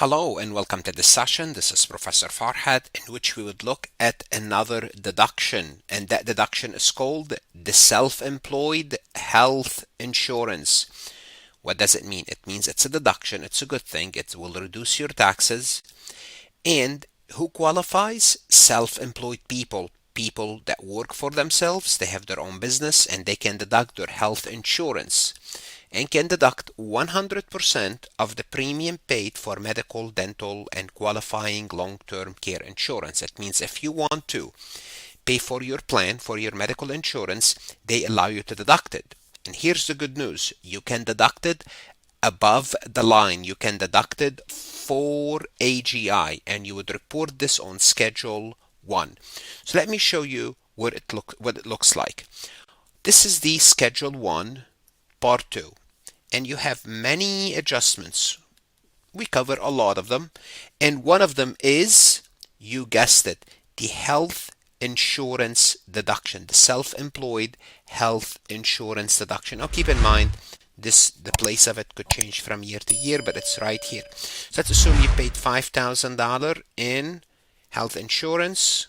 Hello and welcome to this session. This is Professor Farhat, in which we would look at another deduction, and that deduction is called the self-employed health insurance. What does it mean? It means it's a deduction. It's a good thing. It will reduce your taxes. And who qualifies? Self-employed people. People that work for themselves, they have their own business, and they can deduct their health insurance and can deduct 100% of the premium paid for medical, dental, and qualifying long-term care insurance. That means if you want to pay for your plan, for your medical insurance, they allow you to deduct it. And here's the good news. You can deduct it above the line. You can deduct it for AGI, and you would report this on Schedule 1. So let me show you what it looks like. This is the Schedule 1, Part 2. And you have many adjustments. We cover a lot of them. And one of them is, you guessed it, the health insurance deduction, the self-employed health insurance deduction. Now keep in mind, the place of it could change from year to year, but it's right here. So let's assume you paid $5,000 in health insurance.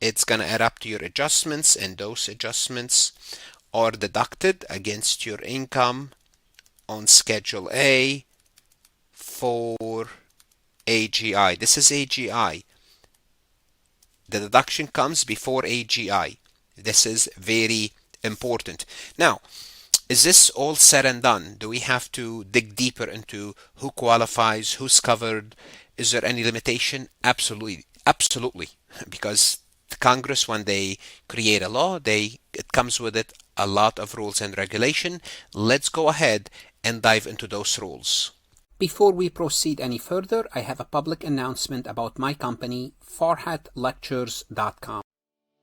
It's going to add up to your adjustments, and those adjustments are deducted against your income on Schedule A for AGI. This is AGI. The deduction comes before AGI. This is very important. Now, is this all said and done? Do we have to dig deeper into who qualifies, who's covered? Is there any limitation? Absolutely. Absolutely. Because the Congress, when they create a law, it comes with it a lot of rules and regulation. Let's go ahead and dive into those rules. Before we proceed any further, I have a public announcement about my company, FarhatLectures.com.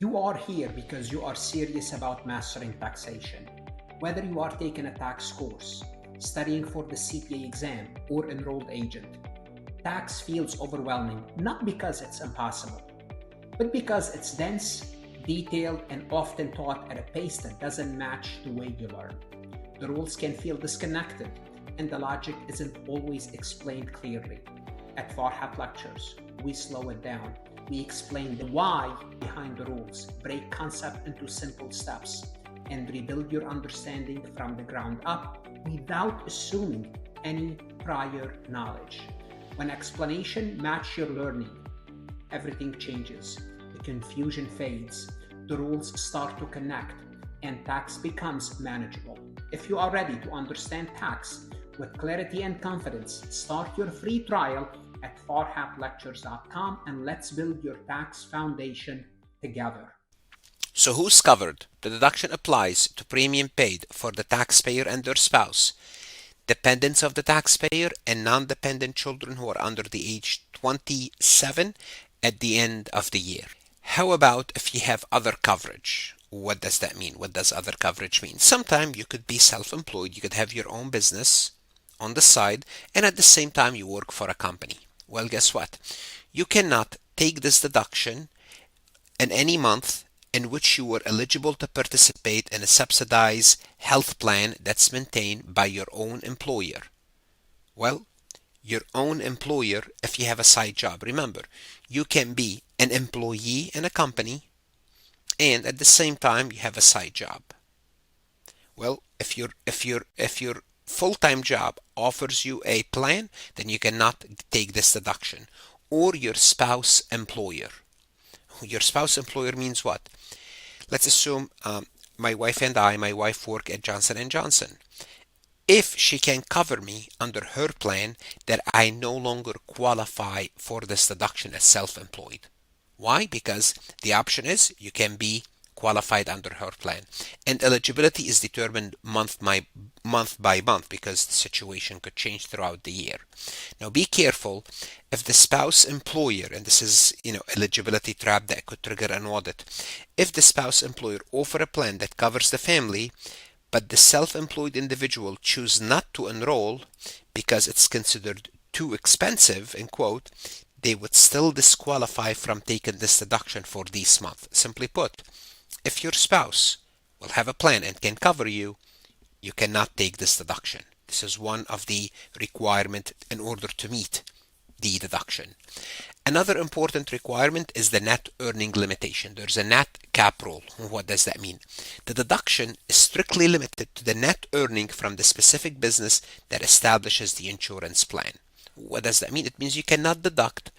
You are here because you are serious about mastering taxation. Whether you are taking a tax course, studying for the CPA exam, or enrolled agent, tax feels overwhelming, not because it's impossible, but because it's dense, detailed, and often taught at a pace that doesn't match the way you learn. The rules can feel disconnected, and the logic isn't always explained clearly. At Farhat Lectures, we slow it down. We explain the why behind the rules, break concept into simple steps, and rebuild your understanding from the ground up without assuming any prior knowledge. When explanation matches your learning, everything changes. The confusion fades, the rules start to connect, and tax becomes manageable. If you are ready to understand tax with clarity and confidence, start your free trial at farhatlectures.com, and let's build your tax foundation together. So who's covered? The deduction applies to premium paid for the taxpayer and their spouse, dependents of the taxpayer, and non-dependent children who are under the age 27 at the end of the year. How about if you have other coverage? What does that mean? What does other coverage mean? Sometimes you could be self-employed. You could have your own business on the side, and at the same time you work for a company. Well, guess what? You cannot take this deduction in any month in which you were eligible to participate in a subsidized health plan that's maintained by your own employer. Well, your own employer, if you have a side job. Remember, you can be an employee in a company and at the same time you have a side job. Well, if your full-time job offers you a plan, then you cannot take this deduction. Or your spouse employer. Your spouse employer means what? Let's assume my wife work at Johnson & Johnson. If she can cover me under her plan, that I no longer qualify for this deduction as self-employed. Why? Because the option is you can be qualified under her plan, and eligibility is determined month by month because the situation could change throughout the year. Now be careful if the spouse employer, and this is eligibility trap that could trigger an audit. If the spouse employer offer a plan that covers the family, but the self-employed individual choose not to enroll because it's considered too expensive, in quote, they would still disqualify from taking this deduction for this month. Simply put, if your spouse will have a plan and can cover you, you cannot take this deduction. This is one of the requirements in order to meet the deduction. Another important requirement is the net earning limitation. There's a net cap rule. What does that mean? The deduction is strictly limited to the net earning from the specific business that establishes the insurance plan. What does that mean? It means you cannot deduct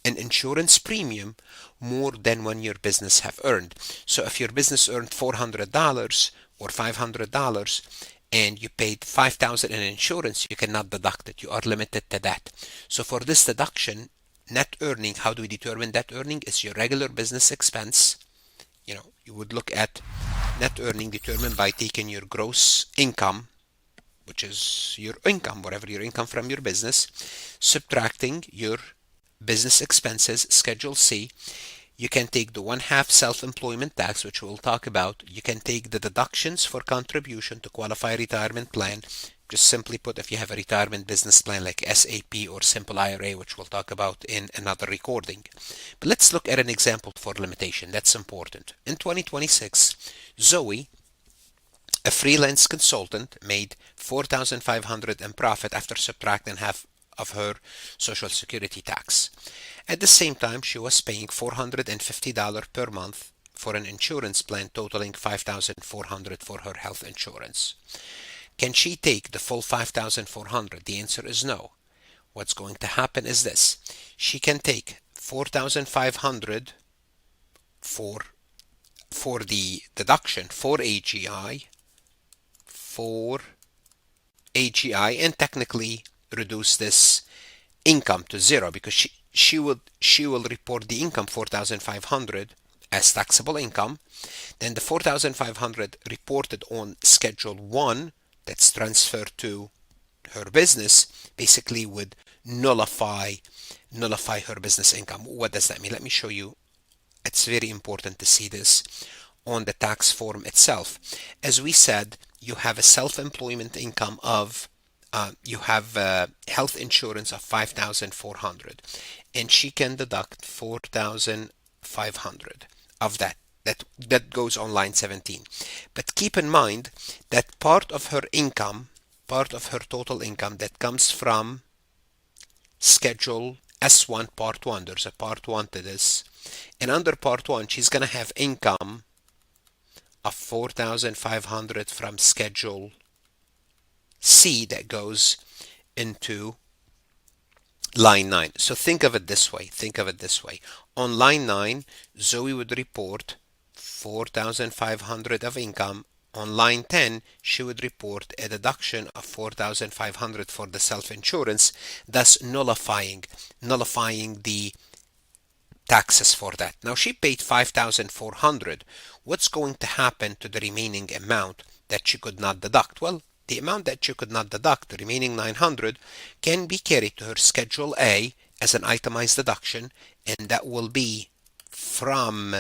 an insurance premium more than when your business have earned. So if your business earned $400 or $500 and you paid $5,000 in insurance, you cannot deduct it. You are limited to that. So for this deduction, net earning, how do we determine that earning? Is your regular business expense. You would look at net earning determined by taking your gross income, which is your income, whatever your income from your business, subtracting your business expenses, Schedule C. You can take the 1/2 self-employment tax, which we'll talk about. You can take the deductions for contribution to qualify retirement plan. Just simply put, if you have a retirement business plan like SAP or Simple IRA, which we'll talk about in another recording. But let's look at an example for limitation. That's important. In 2026, Zoe, a freelance consultant, made $4,500 in profit after subtracting half of her Social Security tax. At the same time, she was paying $450 per month for an insurance plan totaling $5,400 for her health insurance. Can she take the full $5,400? The answer is no. What's going to happen is this. She can take $4,500 for the deduction for AGI, and technically reduce this income to zero, because she will report the income $4,500 as taxable income. Then the $4,500 reported on Schedule 1 that's transferred to her business basically would nullify her business income. What does that mean? Let me show you. It's very important to see this on the tax form itself. As we said, you have a self-employment income of you have health insurance of $5,400, and she can deduct $4,500 of that. That goes on line 17. But keep in mind that part of her total income that comes from Schedule S1 Part 1, there's a Part 1 to this, and under Part 1 she's going to have income of $4,500 from Schedule C that goes into line 9. So think of it this way. On line 9, Zoe would report $4,500 of income. On line 10, she would report a deduction of $4,500 for the self-insurance, thus nullifying the taxes for that. Now she paid $5,400. What's going to happen to the remaining amount that she could not deduct? Well, the amount that she could not deduct, the remaining $900, can be carried to her Schedule A as an itemized deduction, and that will be from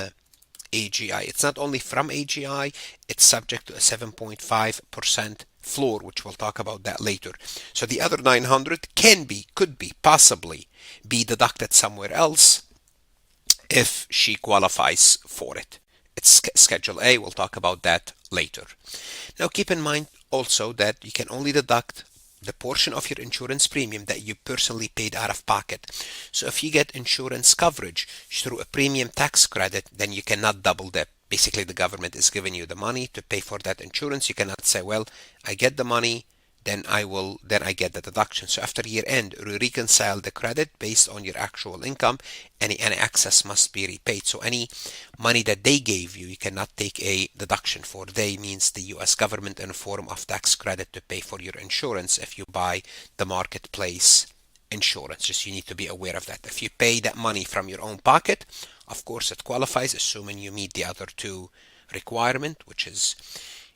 AGI. It's not only from AGI, it's subject to a 7.5% floor, which we'll talk about that later. So the other 900 could possibly be deducted somewhere else if she qualifies for it. It's Schedule A. We'll talk about that later. Now keep in mind also that you can only deduct the portion of your insurance premium that you personally paid out of pocket. So if you get insurance coverage through a premium tax credit, then you cannot double dip. Basically, the government is giving you the money to pay for that insurance. You cannot say, well, I get the money, then I get the deduction. So after year end, reconcile the credit based on your actual income. Any excess must be repaid. So any money that they gave you, you cannot take a deduction for. They means the US government in a form of tax credit to pay for your insurance if you buy the marketplace insurance. Just you need to be aware of that. If you pay that money from your own pocket, of course it qualifies, assuming you meet the other two requirement, which is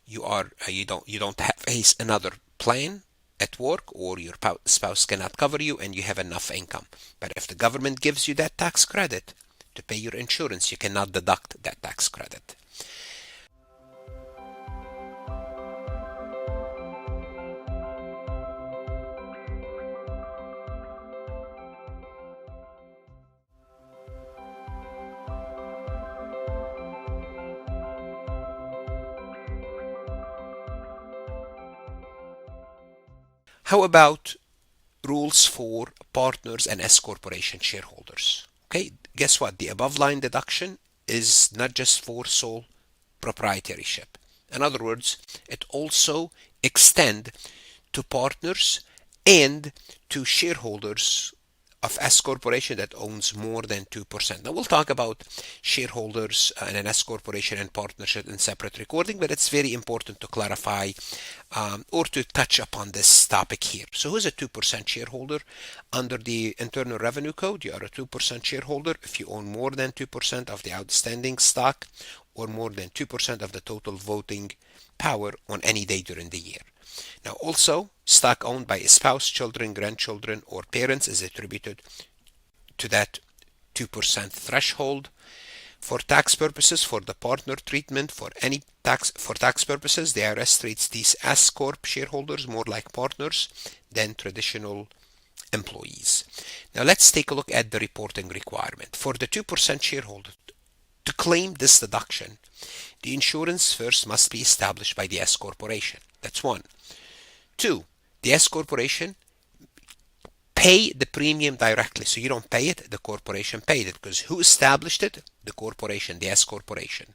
you don't have another plan at work, or your spouse cannot cover you, and you have enough income. But if the government gives you that tax credit to pay your insurance, you cannot deduct that tax credit. How about rules for partners and S corporation shareholders. Okay, guess what? The above line deduction is not just for sole proprietorship. In other words, it also extends to partners and to shareholders of S corporation that owns more than 2%. Now we'll talk about shareholders and an S corporation and partnership in separate recording, but it's very important to clarify or to touch upon this topic here. So who's a 2% shareholder? Under the Internal Revenue Code, you are a 2% shareholder if you own more than 2% of the outstanding stock or more than 2% of the total voting power on any day during the year. Now also, stock owned by a spouse, children, grandchildren, or parents is attributed to that 2% threshold. For tax purposes, for the partner treatment, for tax purposes, the IRS treats these S Corp shareholders more like partners than traditional employees. Now let's take a look at the reporting requirement. For the 2% shareholder, to claim this deduction, the insurance first must be established by the S corporation. That's one. Two, the S corporation pay the premium directly. So you don't pay it, the corporation paid it. Because who established it? The corporation, the S corporation.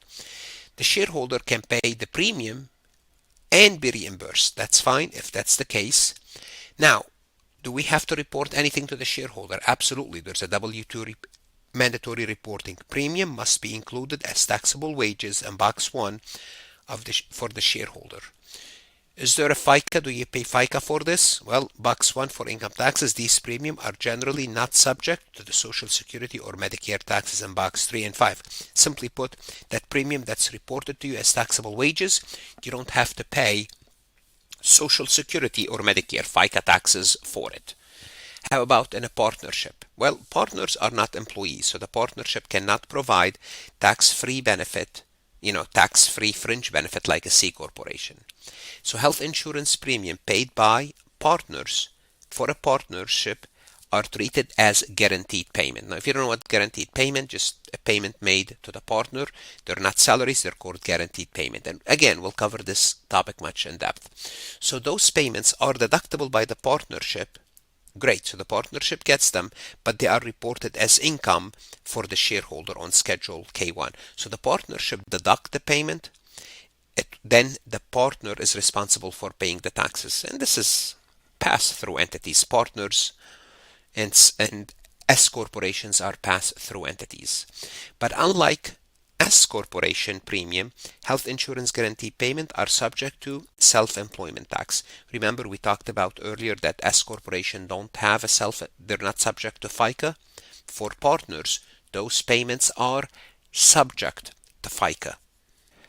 The shareholder can pay the premium and be reimbursed. That's fine if that's the case. Now, do we have to report anything to the shareholder? Absolutely. There's a W-2 mandatory reporting. Premium must be included as taxable wages in box 1 for the shareholder. Is there a FICA? Do you pay FICA for this? Well, box 1 for income taxes, these premium are generally not subject to the Social Security or Medicare taxes in box 3 and 5. Simply put, that premium that's reported to you as taxable wages, you don't have to pay Social Security or Medicare FICA taxes for it. How about in a partnership? Well, partners are not employees, so the partnership cannot provide tax-free benefit, tax-free fringe benefit like a C corporation. So health insurance premium paid by partners for a partnership are treated as guaranteed payment. Now, if you don't know what guaranteed payment, just a payment made to the partner. They're not salaries, they're called guaranteed payment. And again, we'll cover this topic much in depth. So those payments are deductible by the partnership. Great, so the partnership gets them, but they are reported as income for the shareholder on Schedule K1. So the partnership deduct the payment, then the partner is responsible for paying the taxes. And this is pass-through entities. Partners and S corporations are pass-through entities. But unlike S corporation premium, health insurance guarantee payment are subject to self-employment tax. Remember, we talked about earlier that S corporation don't have they're not subject to FICA. For partners, those payments are subject to FICA.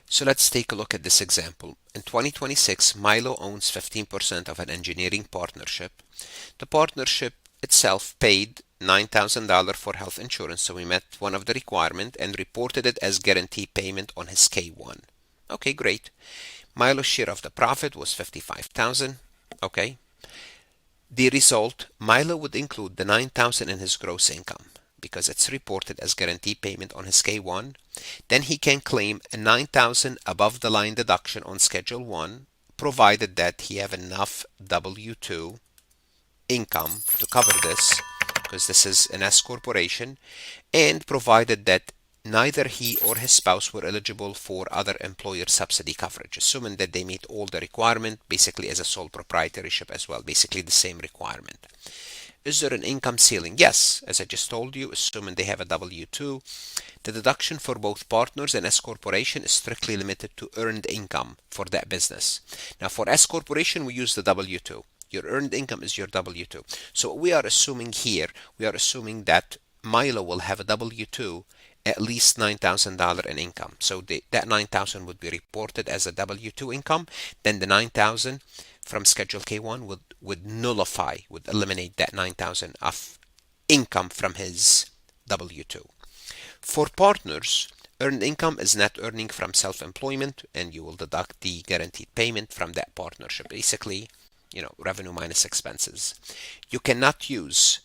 So let's take a look at this example. In 2026, Milo owns 15% of an engineering partnership. The partnership itself paid $9,000 for health insurance, so we met one of the requirements and reported it as guaranteed payment on his K1. Okay, great. Milo's share of the profit was $55,000. Okay. The result, Milo would include the $9,000 in his gross income because it's reported as guaranteed payment on his K1. Then he can claim a $9,000 above the line deduction on Schedule 1, provided that he have enough W-2 income to cover this, because this is an S corporation, and provided that neither he or his spouse were eligible for other employer subsidy coverage, assuming that they meet all the requirements, basically as a sole proprietorship as well, basically the same requirement. Is there an income ceiling? Yes, as I just told you, assuming they have a W-2. The deduction for both partners and S corporation is strictly limited to earned income for that business. Now for S corporation, we use the W-2. Your earned income is your W-2. So what we are assuming here, we are assuming that Milo will have a W-2 at least $9,000 in income. So that $9,000 would be reported as a W-2 income. Then the $9,000 from Schedule K1 would nullify, would eliminate that $9,000 of income from his W-2. For partners, earned income is net earning from self-employment, and you will deduct the guaranteed payment from that partnership. Basically, revenue minus expenses. You cannot use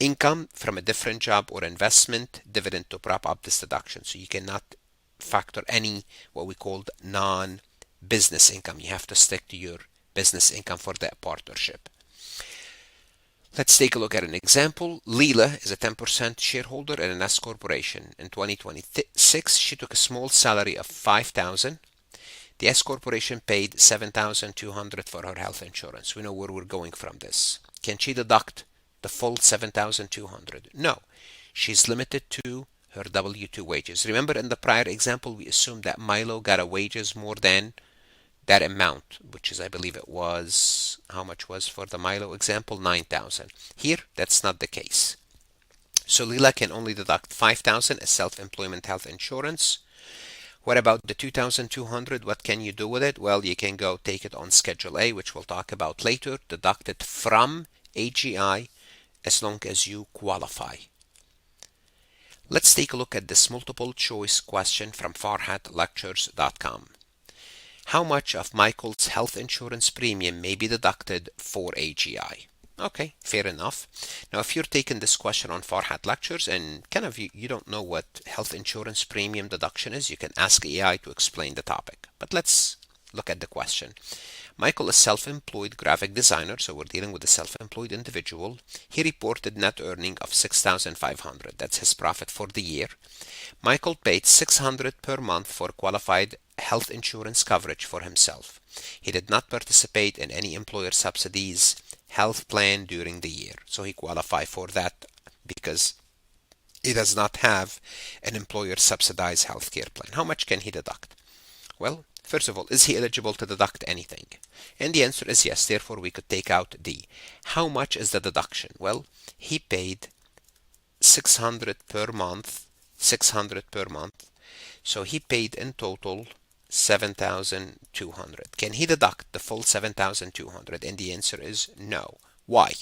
income from a different job or investment dividend to prop up this deduction. So you cannot factor any what we called non-business income. You have to stick to your business income for that partnership. Let's take a look at an example. Leela is a 10% shareholder in an S corporation. In 2026, she took a small salary of $5,000. The S corporation paid $7,200 for her health insurance. We know where we're going from this. Can she deduct the full $7,200? No. She's limited to her W-2 wages. Remember in the prior example, we assumed that Milo got a wages more than that amount, which is, I believe it was, how much was for the Milo example? 9,000. Here, that's not the case. So Leela can only deduct 5,000 as self-employment health insurance. What about the 2,200? What can you do with it? Well, you can go take it on Schedule A, which we'll talk about later, deduct it from AGI as long as you qualify. Let's take a look at this multiple choice question from farhatlectures.com. How much of Michael's health insurance premium may be deducted for AGI? Okay, fair enough. Now, if you're taking this question on Farhat Lectures and kind of you don't know what health insurance premium deduction is, you can ask AI to explain the topic. But let's look at the question. Michael is self-employed graphic designer, so we're dealing with a self-employed individual. He reported net earning of $6,500. That's his profit for the year. Michael paid $600 per month for qualified health insurance coverage for himself. He did not participate in any employer subsidies health plan during the year, so he qualified for that because he does not have an employer subsidized health care plan. How much can he deduct? Well, first of all, is he eligible to deduct anything? And the answer is yes, therefore we could take out D. How much is the deduction? Well, he paid $600 per month, so he paid in total $7,200. Can he deduct the full $7,200? And the answer is no. Why?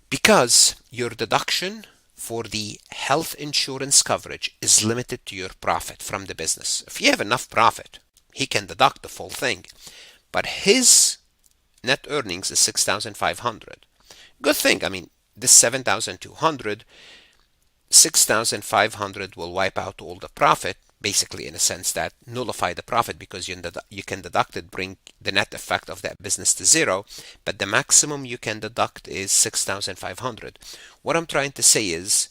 Because your deduction for the health insurance coverage is limited to your profit from the business. If you have enough profit, he can deduct the full thing. But his net earnings is $6,500. Good thing, I mean, this $7,200, $6,500 will wipe out all the profit, basically in a sense that nullify the profit because you can deduct it, bring the net effect of that business to zero, but the maximum you can deduct is $6,500. What I'm trying to say is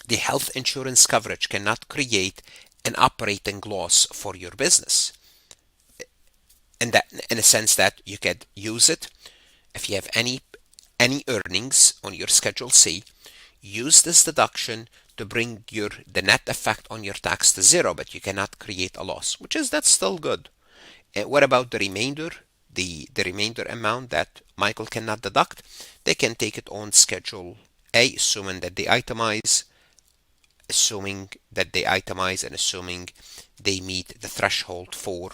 the health insurance coverage cannot create an operating loss for your business. And that in a sense that you could use it if you have any earnings on your Schedule C, use this deduction to bring the net effect on your tax to zero, but you cannot create a loss, that's still good. What about the remainder? The remainder amount that Michael cannot deduct, they can take it on Schedule A, assuming that they itemize, and assuming they meet the threshold for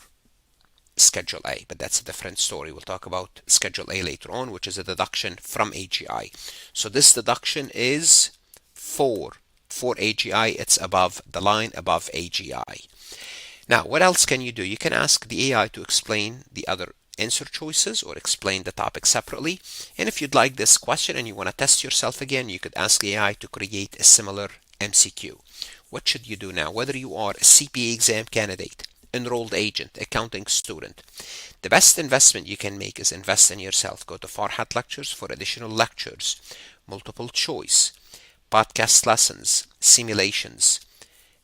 Schedule A, but that's a different story. We'll talk about Schedule A later on, which is a deduction from AGI. So this deduction is for AGI. It's above the line above AGI. Now, what else can you do? You can ask the AI to explain the other answer choices or explain the topic separately. And if you'd like this question and you want to test yourself again, you could ask the AI to create a similar MCQ. What should you do now? Whether you are a CPA exam candidate, enrolled agent, accounting student, the best investment you can make is invest in yourself. Go to Farhat Lectures for additional lectures, multiple choice, podcast lessons, simulations.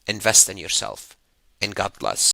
Invest in yourself, and God bless.